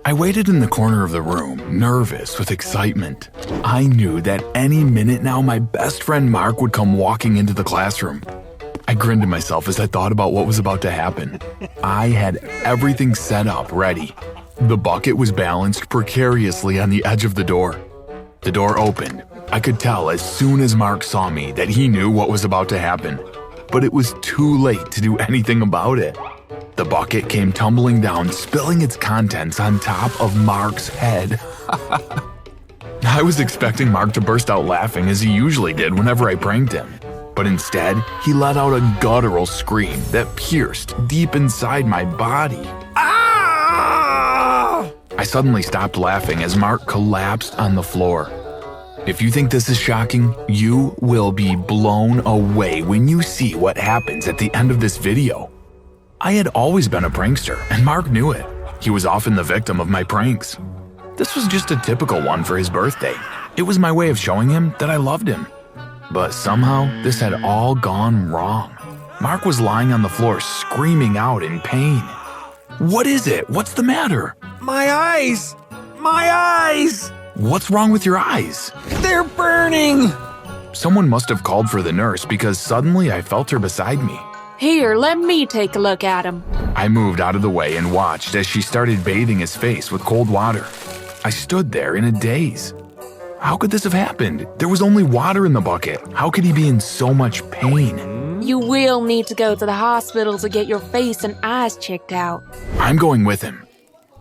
I waited in the corner of the room, nervous with excitement. I knew that any minute now my best friend Mark would come walking into the classroom. I grinned to myself as I thought about what was about to happen. I had everything set up ready. The bucket was balanced precariously on the edge of the door. The door opened. I could tell as soon as Mark saw me that he knew what was about to happen, but it was too late to do anything about it. The bucket came tumbling down, spilling its contents on top of Mark's head. I was expecting Mark to burst out laughing as he usually did whenever I pranked him, but instead, he let out a guttural scream that pierced deep inside my body. Ah! I suddenly stopped laughing as Mark collapsed on the floor. If you think this is shocking, you will be blown away when you see what happens at the end of this video. I had always been a prankster, and Mark knew it. He was often the victim of my pranks. This was just a typical one for his birthday. It was my way of showing him that I loved him. But somehow, this had all gone wrong. Mark was lying on the floor screaming out in pain. What is it? What's the matter? My eyes! My eyes! What's wrong with your eyes? They're burning! Someone must have called for the nurse because suddenly I felt her beside me. Here, let me take a look at him. I moved out of the way and watched as she started bathing his face with cold water. I stood there in a daze. How could this have happened? There was only water in the bucket. How could he be in so much pain? You will need to go to the hospital to get your face and eyes checked out. I'm going with him.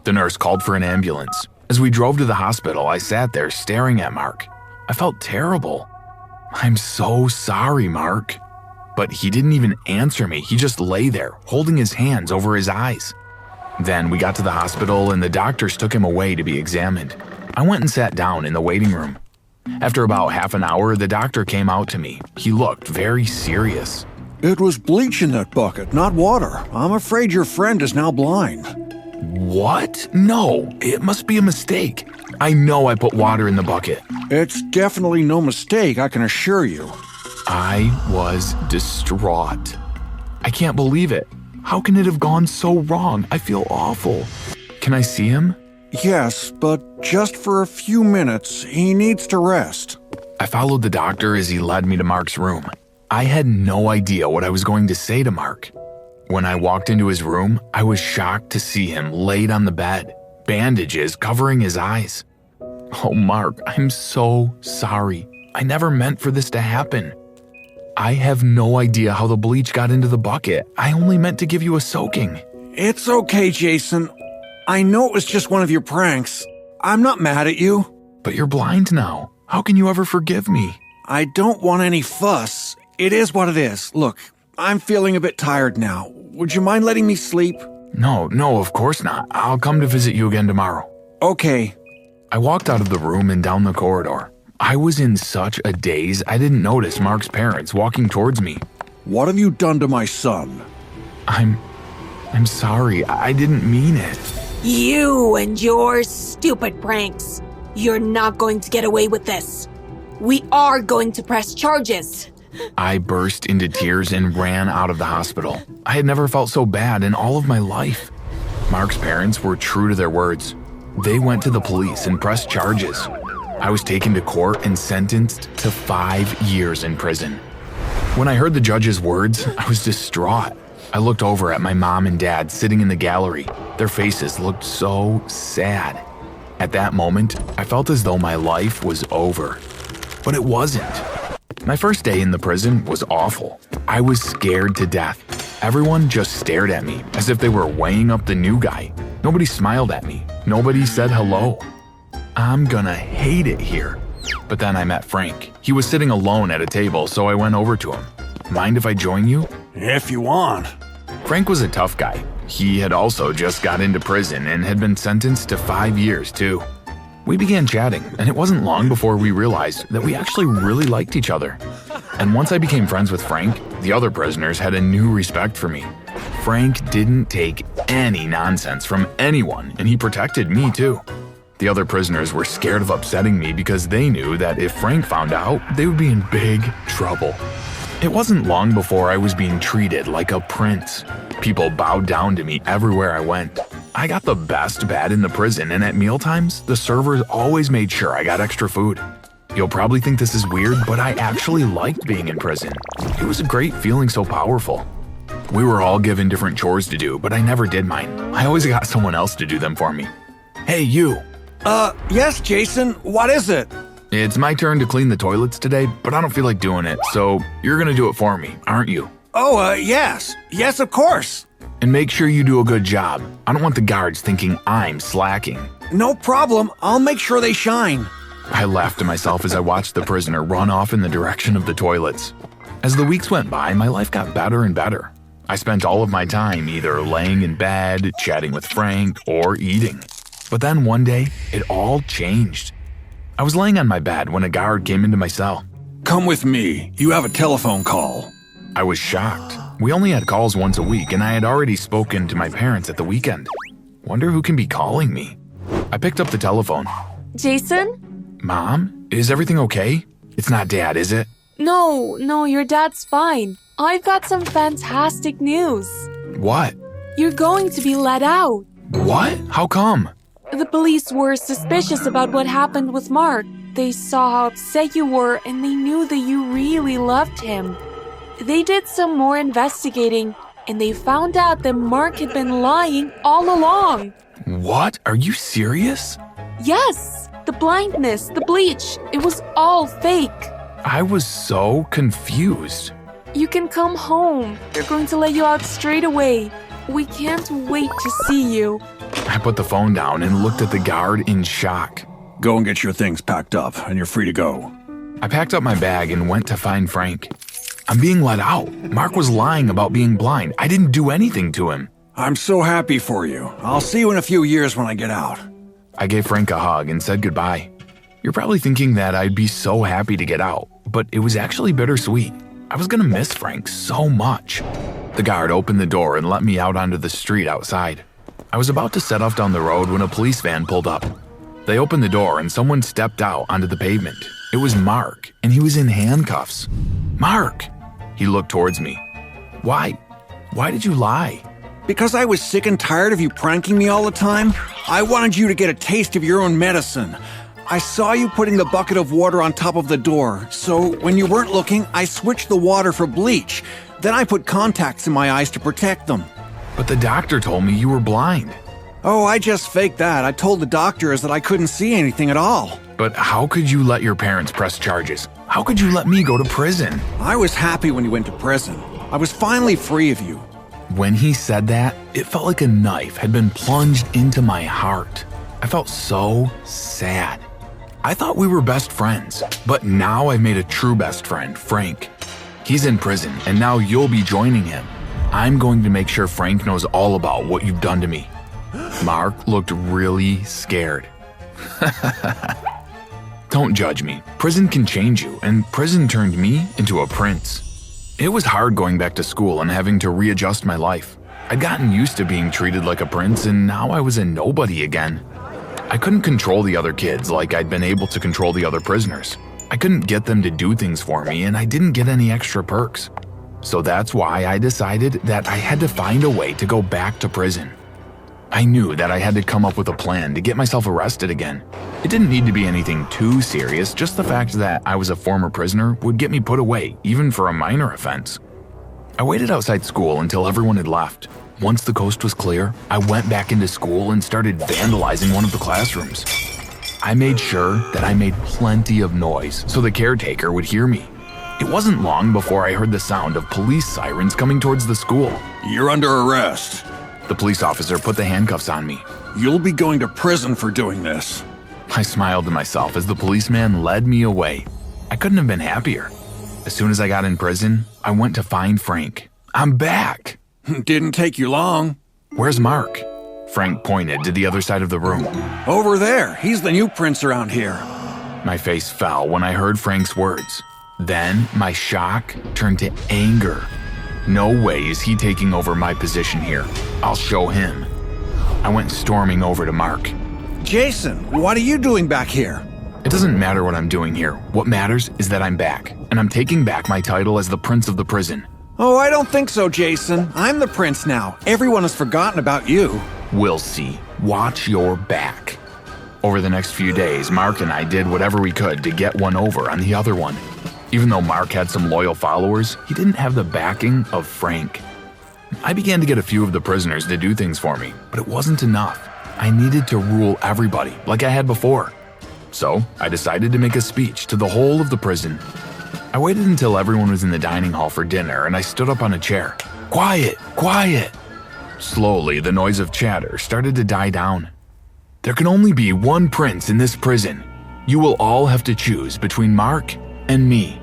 The nurse called for an ambulance. As we drove to the hospital, I sat there staring at Mark. I felt terrible. I'm so sorry, Mark. But he didn't even answer me. He just lay there, holding his hands over his eyes. Then we got to the hospital and the doctors took him away to be examined. I went and sat down in the waiting room. After about half an hour, the doctor came out to me. He looked very serious. It was bleach in that bucket, not water. I'm afraid your friend is now blind. What? No, it must be a mistake. I know I put water in the bucket. It's definitely no mistake, I can assure you. I was distraught. I can't believe it. How can it have gone so wrong? I feel awful. Can I see him? Yes, but just for a few minutes. He needs to rest. I followed the doctor as he led me to Mark's room. I had no idea what I was going to say to Mark. When I walked into his room, I was shocked to see him laid on the bed, bandages covering his eyes. Oh, Mark, I'm so sorry. I never meant for this to happen. I have no idea how the bleach got into the bucket. I only meant to give you a soaking. It's okay, Jason. I know it was just one of your pranks. I'm not mad at you. But you're blind now. How can you ever forgive me? I don't want any fuss. It is what it is. Look, I'm feeling a bit tired now. Would you mind letting me sleep? No, of course not. I'll come to visit you again tomorrow. Okay. I walked out of the room and down the corridor. I was in such a daze I didn't notice Mark's parents walking towards me. What have you done to my son? I'm sorry. I didn't mean it. You and your stupid pranks. You're not going to get away with this. We are going to press charges. I burst into tears and ran out of the hospital. I had never felt so bad in all of my life. Mark's parents were true to their words. They went to the police and pressed charges. I was taken to court and sentenced to 5 years in prison. When I heard the judge's words, I was distraught. I looked over at my mom and dad sitting in the gallery. Their faces looked so sad. At that moment, I felt as though my life was over. But it wasn't. My first day in the prison was awful. I was scared to death. Everyone just stared at me as if they were weighing up the new guy. Nobody smiled at me. Nobody said hello. I'm gonna hate it here. But then I met Frank. He was sitting alone at a table, so I went over to him. Mind if I join you? If you want. Frank was a tough guy. He had also just got into prison and had been sentenced to 5 years too. We began chatting, and it wasn't long before we realized that we actually really liked each other. And once I became friends with Frank, the other prisoners had a new respect for me. Frank didn't take any nonsense from anyone, and he protected me too. The other prisoners were scared of upsetting me because they knew that if Frank found out, they would be in big trouble. It wasn't long before I was being treated like a prince. People bowed down to me everywhere I went. I got the best bed in the prison, and at mealtimes, the servers always made sure I got extra food. You'll probably think this is weird, but I actually liked being in prison. It was a great feeling, so powerful. We were all given different chores to do, but I never did mine. I always got someone else to do them for me. Hey, you. Yes, Jason, what is it? It's my turn to clean the toilets today, but I don't feel like doing it, so you're gonna do it for me, aren't you? Oh, yes. Yes, of course. And make sure you do a good job. I don't want the guards thinking I'm slacking. No problem. I'll make sure they shine. I laughed to myself as I watched the prisoner run off in the direction of the toilets. As the weeks went by, my life got better and better. I spent all of my time either laying in bed, chatting with Frank, or eating. But then one day, it all changed. I was laying on my bed when a guard came into my cell. Come with me. You have a telephone call. I was shocked. We only had calls once a week, and I had already spoken to my parents at the weekend. Wonder who can be calling me? I picked up the telephone. Jason? Mom, is everything okay? It's not Dad, is it? No, your dad's fine. I've got some fantastic news. What? You're going to be let out. What? How come? The police were suspicious about what happened with Mark. They saw how upset you were and they knew that you really loved him. They did some more investigating and they found out that Mark had been lying all along. What? Are you serious? Yes, the blindness, the bleach, it was all fake. I was so confused. You can come home. They're going to let you out straight away. We can't wait to see you. I put the phone down and looked at the guard in shock. Go and get your things packed up, and you're free to go. I packed up my bag and went to find Frank. I'm being let out. Mark was lying about being blind. I didn't do anything to him. I'm so happy for you. I'll see you in a few years when I get out. I gave Frank a hug and said goodbye. You're probably thinking that I'd be so happy to get out, but it was actually bittersweet. I was gonna miss Frank so much. The guard opened the door and let me out onto the street outside. I was about to set off down the road when a police van pulled up. They opened the door and someone stepped out onto the pavement. It was Mark, and he was in handcuffs. Mark! He looked towards me. Why? Why did you lie? Because I was sick and tired of you pranking me all the time, I wanted you to get a taste of your own medicine. I saw you putting the bucket of water on top of the door, so when you weren't looking, I switched the water for bleach. Then I put contacts in my eyes to protect them. But the doctor told me you were blind. Oh, I just faked that. I told the doctors that I couldn't see anything at all. But how could you let your parents press charges? How could you let me go to prison? I was happy when you went to prison. I was finally free of you. When he said that, it felt like a knife had been plunged into my heart. I felt so sad. I thought we were best friends, but now I've made a true best friend, Frank. He's in prison, and now you'll be joining him. I'm going to make sure Frank knows all about what you've done to me. Mark looked really scared. Don't judge me. Prison can change you, and prison turned me into a prince. It was hard going back to school and having to readjust my life. I'd gotten used to being treated like a prince, and now I was a nobody again. I couldn't control the other kids like I'd been able to control the other prisoners. I couldn't get them to do things for me, and I didn't get any extra perks. So that's why I decided that I had to find a way to go back to prison. I knew that I had to come up with a plan to get myself arrested again. It didn't need to be anything too serious, just the fact that I was a former prisoner would get me put away, even for a minor offense. I waited outside school until everyone had left. Once the coast was clear, I went back into school and started vandalizing one of the classrooms. I made sure that I made plenty of noise so the caretaker would hear me. It wasn't long before I heard the sound of police sirens coming towards the school. You're under arrest. The police officer put the handcuffs on me. You'll be going to prison for doing this. I smiled to myself as the policeman led me away. I couldn't have been happier. As soon as I got in prison, I went to find Frank. I'm back! Didn't take you long. Where's Mark? Frank pointed to the other side of the room. Over there. He's the new prince around here. My face fell when I heard Frank's words. Then my shock turned to anger. No way is he taking over my position here. I'll show him. I went storming over to Mark. Jason, what are you doing back here? It doesn't matter what I'm doing here. What matters is that I'm back, and I'm taking back my title as the prince of the prison. Oh, I don't think so, Jason. I'm the prince now. Everyone has forgotten about you. We'll see. Watch your back. Over the next few days, Mark and I did whatever we could to get one over on the other one. Even though Mark had some loyal followers, he didn't have the backing of Frank. I began to get a few of the prisoners to do things for me, but it wasn't enough. I needed to rule everybody like I had before. So I decided to make a speech to the whole of the prison. I waited until everyone was in the dining hall for dinner and I stood up on a chair. Quiet, quiet. Slowly, the noise of chatter started to die down. There can only be one prince in this prison. You will all have to choose between Mark and me.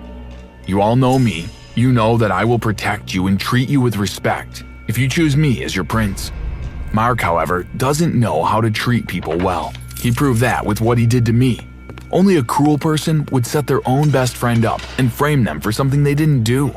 You all know me. You know that I will protect you and treat you with respect if you choose me as your prince. Mark, however, doesn't know how to treat people well. He proved that with what he did to me. Only a cruel person would set their own best friend up and frame them for something they didn't do.